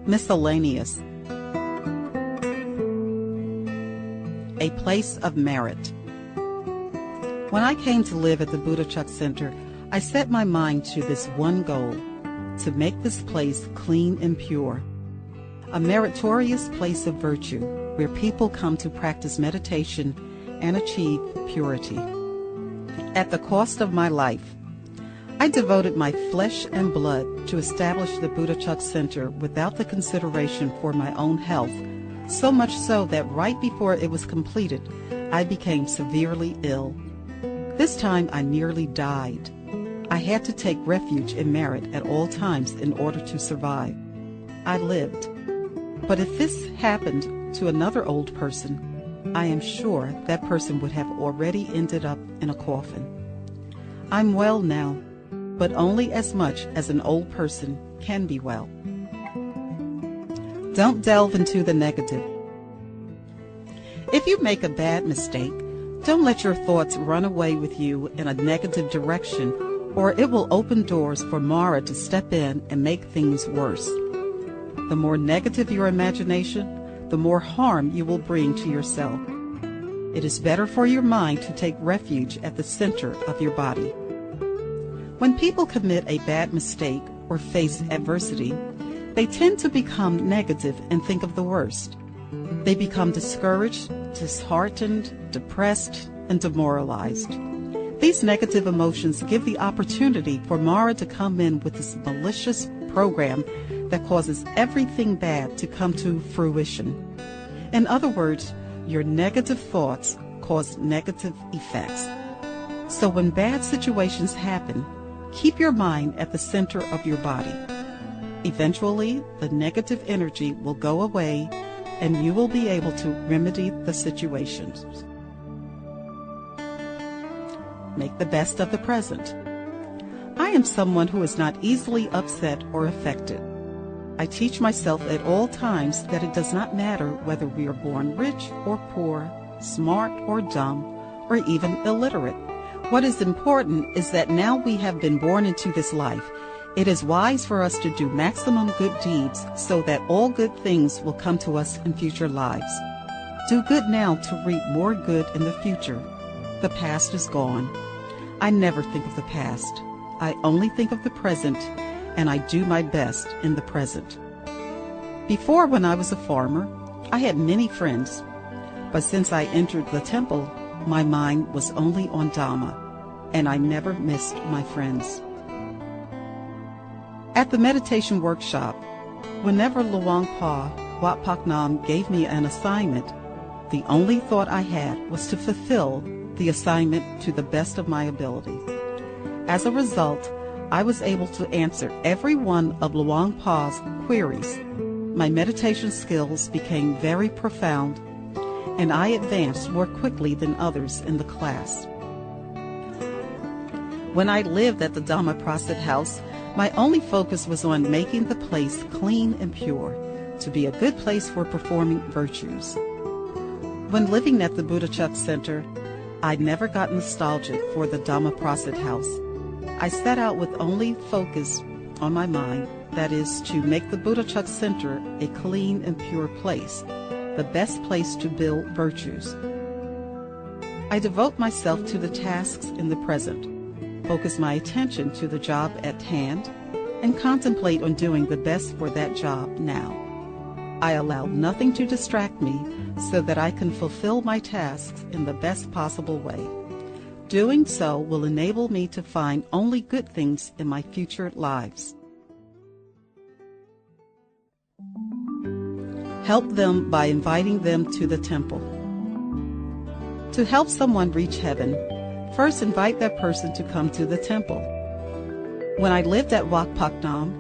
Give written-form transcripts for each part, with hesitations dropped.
Miscellaneous. A place of merit. When I came to live at the Buddha-Chuck Center, I set my mind to this one goal: to make this place clean and pure, a meritorious place of virtue where people come to practice meditation and achieve purity. At the cost of my life, I devoted my flesh and blood to establish the Buddha-Chuck Center without the consideration for my own health, so much so that right before it was completed, I became severely ill. This time I nearly died. I had to take refuge in merit at all times in order to survive. I lived. But if this happened to another old person, I am sure that person would have already ended up in a coffin. I'm well now, but only as much as an old person can be well. Don't delve into the negative. If you make a bad mistake, don't let your thoughts run away with you in a negative direction, or it will open doors for Mara to step in and make things worse. The more negative your imagination, the more harm you will bring to yourself. It is better for your mind to take refuge at the center of your body. When people commit a bad mistake or face adversity, they tend to become negative and think of the worst. They become discouraged, disheartened, depressed, and demoralized. These negative emotions give the opportunity for Mara to come in with this malicious program that causes everything bad to come to fruition. In other words, your negative thoughts cause negative effects. So when bad situations happen, keep your mind at the center of your body. Eventually, the negative energy will go away and you will be able to remedy the situations. Make the best of the present. I am someone who is not easily upset or affected. I teach myself at all times that it does not matter whether we are born rich or poor, smart or dumb, or even illiterate. What is important is that now we have been born into this life, it is wise for us to do maximum good deeds so that all good things will come to us in future lives. Do good now to reap more good in the future. The past is gone. I never think of the past. I only think of the present, and I do my best in the present. Before, when I was a farmer, I had many friends, but since I entered the temple, my mind was only on Dhamma, and I never missed my friends. At the meditation workshop, whenever Luang Pa Wat Pak Nam gave me an assignment, the only thought I had was to fulfill the assignment to the best of my ability. As a result, I was able to answer every one of Luang Pa's queries. My meditation skills became very profound, and I advanced more quickly than others in the class. When I lived at the Dhamma Prasad house, my only focus was on making the place clean and pure, to be a good place for performing virtues. When living at the Buddha-Chuck Center, I never got nostalgic for the Dhamma Prasad house. I set out with only focus on my mind, that is, to make the Buddha-Chuck Center a clean and pure place, the best place to build virtues. I devote myself to the tasks in the present, focus my attention to the job at hand, and contemplate on doing the best for that job now. I allow nothing to distract me so that I can fulfill my tasks in the best possible way. Doing so will enable me to find only good things in my future lives. Help them by inviting them to the temple. To help someone reach heaven, first invite that person to come to the temple. When I lived at Wat Pak Nam,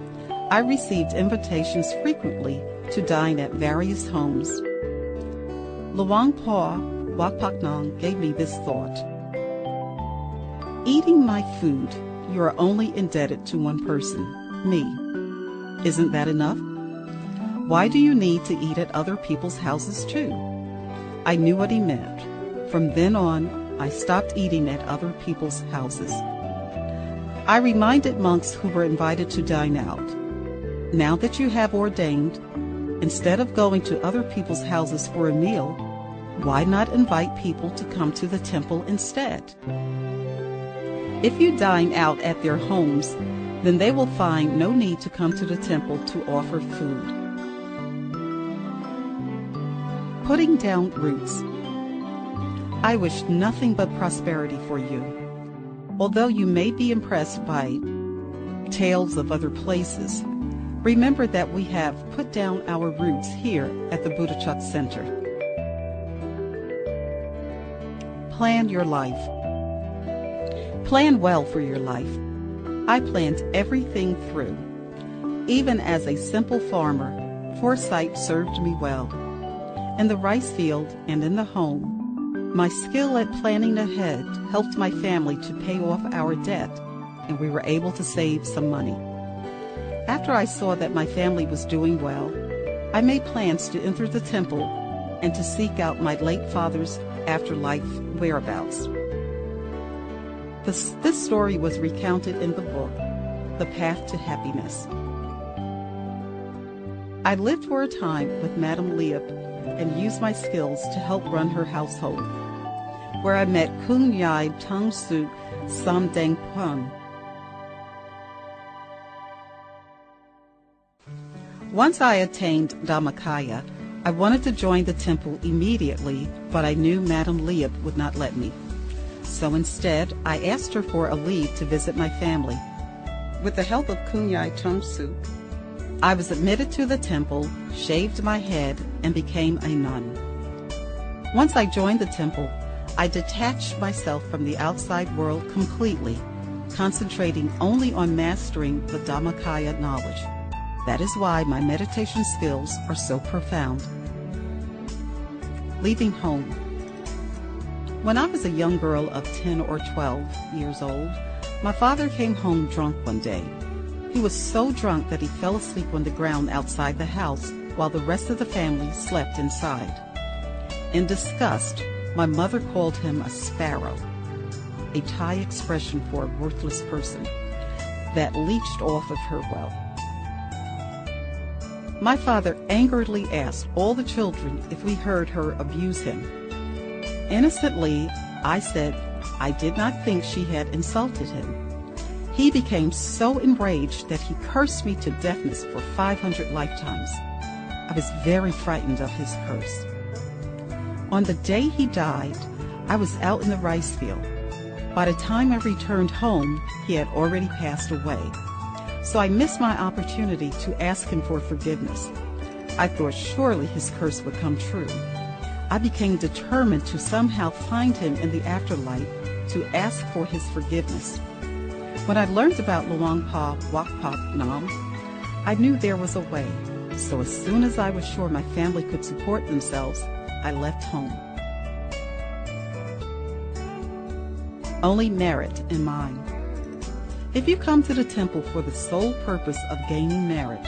I received invitations frequently to dine at various homes. Luang Pa Wat Pak Nam gave me this thought: eating my food, you are only indebted to one person, me. Isn't that enough? Why do you need to eat at other people's houses too? I knew what he meant. From then on, I stopped eating at other people's houses. I reminded monks who were invited to dine out, Now that you have ordained, instead of going to other people's houses for a meal, why not invite people to come to the temple instead? If you dine out at their homes, then they will find no need to come to the temple to offer food. Putting down roots. I wish nothing but prosperity for you. Although you may be impressed by tales of other places, remember that we have put down our roots here at the Buddhachak Center. Plan your life. Plan well for your life. I planned everything through. Even as a simple farmer, foresight served me well. In the rice field and in the home, my skill at planning ahead helped my family to pay off our debt, and we were able to save some money. After I saw that my family was doing well, I made plans to enter the temple and to seek out my late father's afterlife whereabouts. This story was recounted in the book, The Path to Happiness. I lived for a time with Madame Liep and used my skills to help run her household, where I met Kun Yai Tung Suk Sam Deng Pun. Once I attained Dhammakaya, I wanted to join the temple immediately, but I knew Madame Liep would not let me. So instead, I asked her for a leave to visit my family. With the help of Kun Yai Tung Suk, I was admitted to the temple, shaved my head, and became a nun. Once I joined the temple, I detached myself from the outside world completely, concentrating only on mastering the Dhammakaya knowledge. That is why my meditation skills are so profound. Leaving home. When I was a young girl of 10 or 12 years old, my father came home drunk one day. He was so drunk that he fell asleep on the ground outside the house while the rest of the family slept inside. In disgust, my mother called him a sparrow, a Thai expression for a worthless person that leached off of her wealth. My father angrily asked all the children if we heard her abuse him. Innocently, I said I did not think she had insulted him. He became so enraged that he cursed me to deafness for 500 lifetimes. I was very frightened of his curse. On the day he died, I was out in the rice field. By the time I returned home, he had already passed away. So I missed my opportunity to ask him for forgiveness. I thought surely his curse would come true. I became determined to somehow find him in the afterlife to ask for his forgiveness. When I learned about Luang Pa Wak Pak Nam, I knew there was a way. So as soon as I was sure my family could support themselves, I left home. Only merit in mind. If you come to the temple for the sole purpose of gaining merit,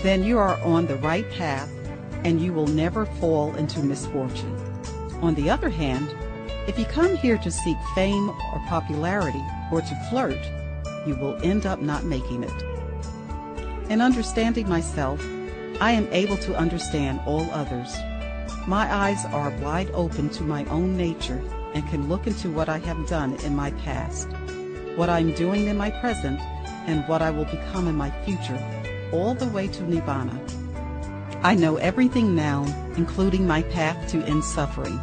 then you are on the right path and you will never fall into misfortune. On the other hand, if you come here to seek fame or popularity or to flirt, you will end up not making it. In understanding myself, I am able to understand all others. My eyes are wide open to my own nature and can look into what I have done in my past, what I'm doing in my present, and what I will become in my future, all the way to Nibbana. I know everything now, including my path to end suffering.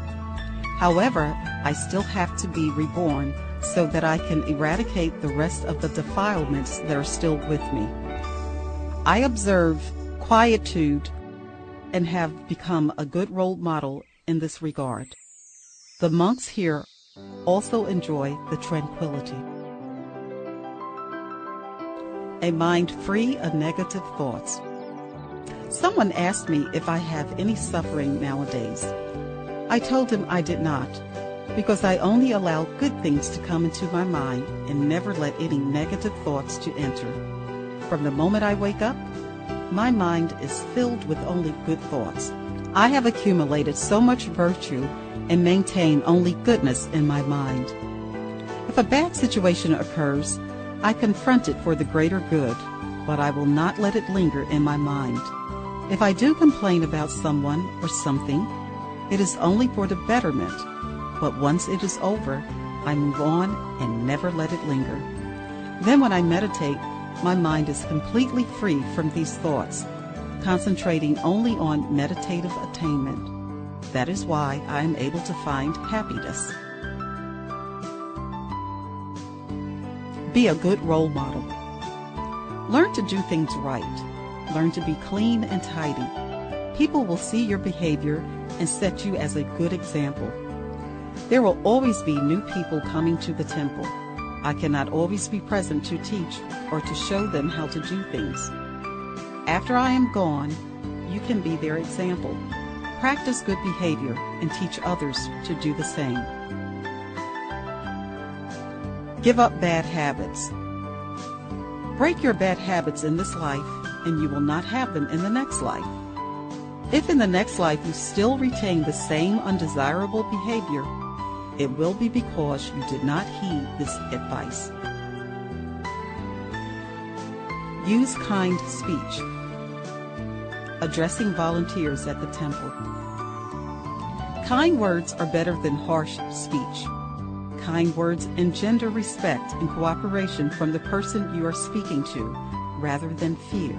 However, I still have to be reborn so that I can eradicate the rest of the defilements that are still with me. I observe quietude and have become a good role model in this regard. The monks here also enjoy the tranquility. A mind free of negative thoughts. Someone asked me if I have any suffering nowadays. I told him I did not, because I only allow good things to come into my mind and never let any negative thoughts to enter. From the moment I wake up, my mind is filled with only good thoughts. I have accumulated so much virtue and maintain only goodness in my mind. If a bad situation occurs, I confront it for the greater good. but I will not let it linger in my mind. If I do complain about someone or something, it is only for the betterment, but once it is over, I move on and never let it linger. Then when I meditate, my mind is completely free from these thoughts, concentrating only on meditative attainment. That is why I am able to find happiness. Be a good role model. Learn to do things right. Learn to be clean and tidy. People will see your behavior and set you as a good example. There will always be new people coming to the temple. I cannot always be present to teach or to show them how to do things. After I am gone, you can be their example. Practice good behavior and teach others to do the same. Give up bad habits. Break your bad habits in this life, and you will not have them in the next life. If in the next life you still retain the same undesirable behavior, it will be because you did not heed this advice. Use kind speech. Addressing volunteers at the temple. Kind words are better than harsh speech. Kind words engender respect and cooperation from the person you are speaking to, rather than fear.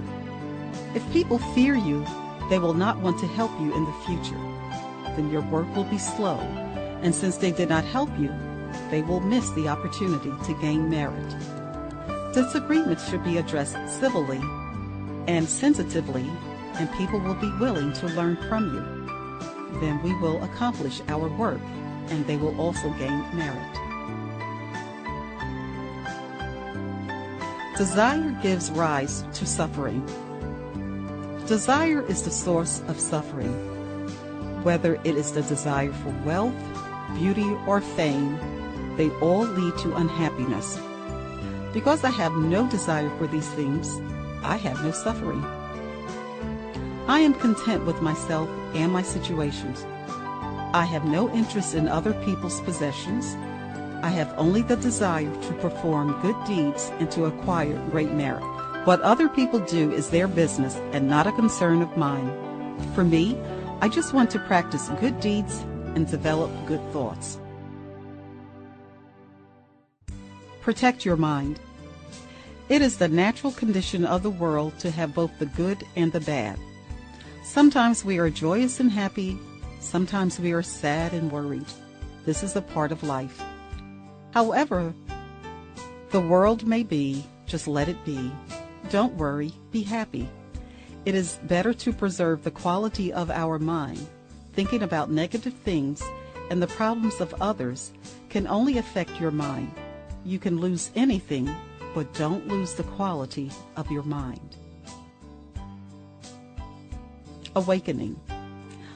If people fear you, they will not want to help you in the future. Then your work will be slow, and since they did not help you, they will miss the opportunity to gain merit. Disagreements should be addressed civilly and sensitively, and people will be willing to learn from you. Then we will accomplish our work, and they will also gain merit. Desire gives rise to suffering. Desire is the source of suffering. Whether it is the desire for wealth, beauty, or fame, they all lead to unhappiness. Because I have no desire for these things, I have no suffering. I am content with myself and my situations. I have no interest in other people's possessions. I have only the desire to perform good deeds and to acquire great merit. What other people do is their business and not a concern of mine. For me, I just want to practice good deeds and develop good thoughts. Protect your mind. It is the natural condition of the world to have both the good and the bad. Sometimes we are joyous and happy. Sometimes we are sad and worried. This is a part of life. However the world may be, just let it be. Don't worry, be happy. It is better to preserve the quality of our mind. Thinking about negative things and the problems of others can only affect your mind. You can lose anything, but don't lose the quality of your mind. Awakening.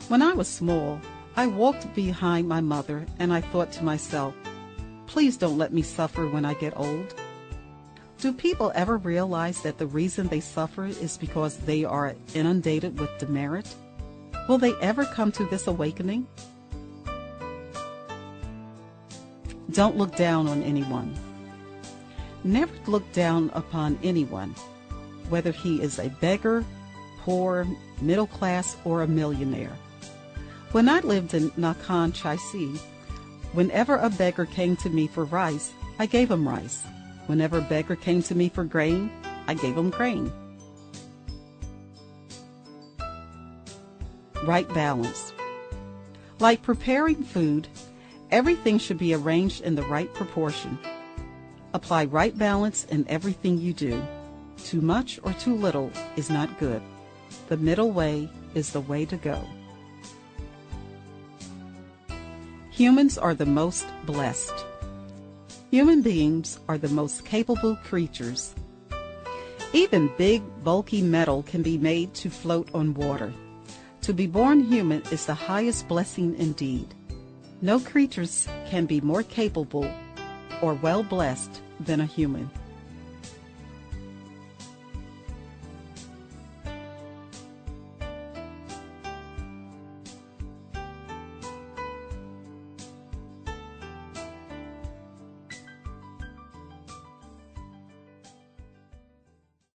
When I was small, I walked behind my mother and I thought to myself, please don't let me suffer when I get old. Do people ever realize that the reason they suffer is because they are inundated with demerit? Will they ever come to this awakening? Don't look down on anyone. Never look down upon anyone, whether he is a beggar, poor, middle class, or a millionaire. When I lived in Nakhon Chaisi, whenever a beggar came to me for rice, I gave him rice. Whenever a beggar came to me for grain, I gave him grain. Right balance. Like preparing food, everything should be arranged in the right proportion. Apply right balance in everything you do. Too much or too little is not good. The middle way is the way to go. Humans are the most blessed. Human beings are the most capable creatures. Even big, bulky metal can be made to float on water. To be born human is the highest blessing indeed. No creatures can be more capable or well blessed than a human.